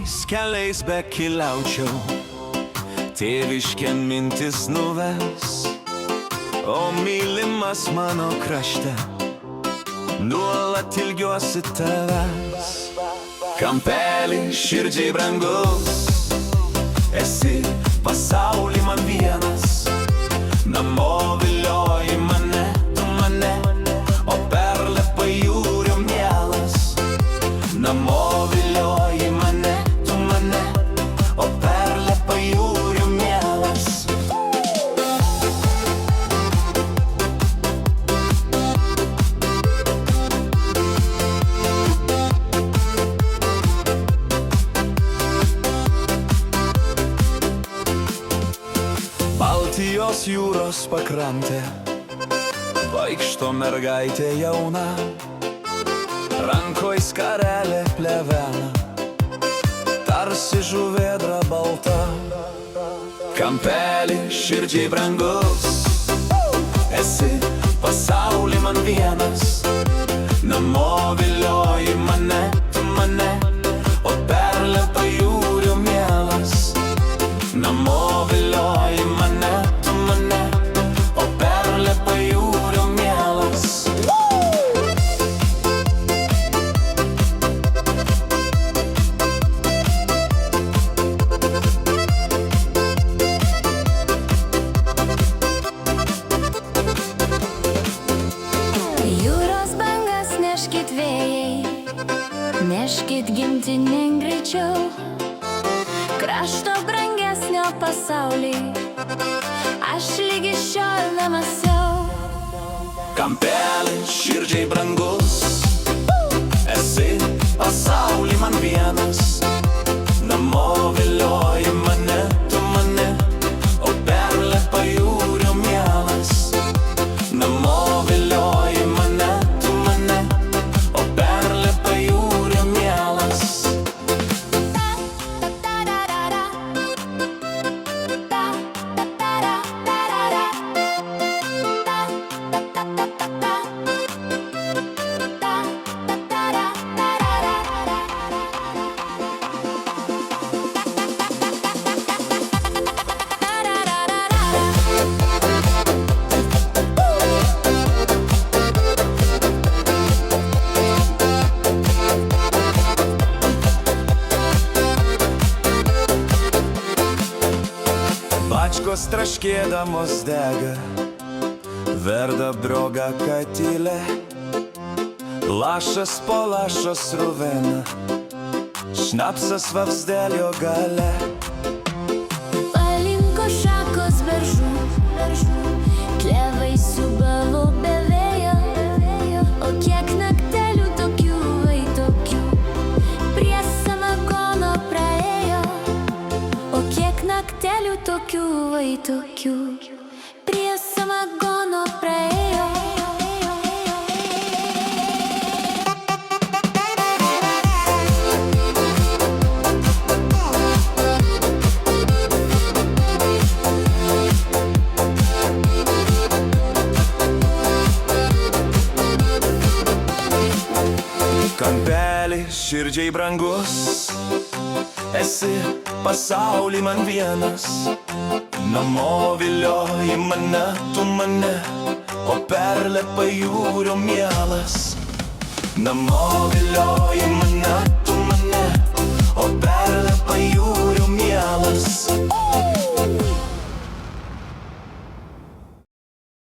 Kokiais keliais bekeliaučiau, tėviškėn mintis nuves, o mylimas mano krašte, nuolat ilgiuosi tavęs. Kampeli širdžiai brangus, esi pasauly man vienas, namo vilioji mane, tu mane, o perle pajūrio mielas. Namo vilioji mane, tu mane, o perle pajūrio mielas. Baltijos jūros pakrantė, vaikšto mergaitė jauna, rankoj skarelė plevena, tarsi žuvėdra balta. Kampeli širdžiai brangus, esi pasauly man vienas, namo vilioji mane, tu mane, o perle pajūrio mielas. Namo vilioji mane, tu mane, o perle pajūrio mielas. Jūros bangas neškit vėjai, neškit gimtinėn greičiau, krašto brangesnio pasaulį aš lygi šiol nemasiau. Kampeli širdžiai brangus, esi pasauly man vienas, namo vilioji mane, tu mane, o perle pajūrio mielas. Namo vilioji mane, tu mane, o perle pajūrio mielas. Bačkos traškėdamos dega, verda broga katile, lašas po lašo sruvena, šnapsas vamzdelio gale. Palinko šakos beržų, klevai siūbavo be vėjo, o kiek naktelių tokių vai tokių prie samagono praėjo. O kiek naktelių tokių vai tokių prie samagono praėjo. Kampeli širdžiai brangus, esi pasauly man vienas, namo vilioji mane, tu mane, o perle pajūrio mielas. Namo vilioji mane,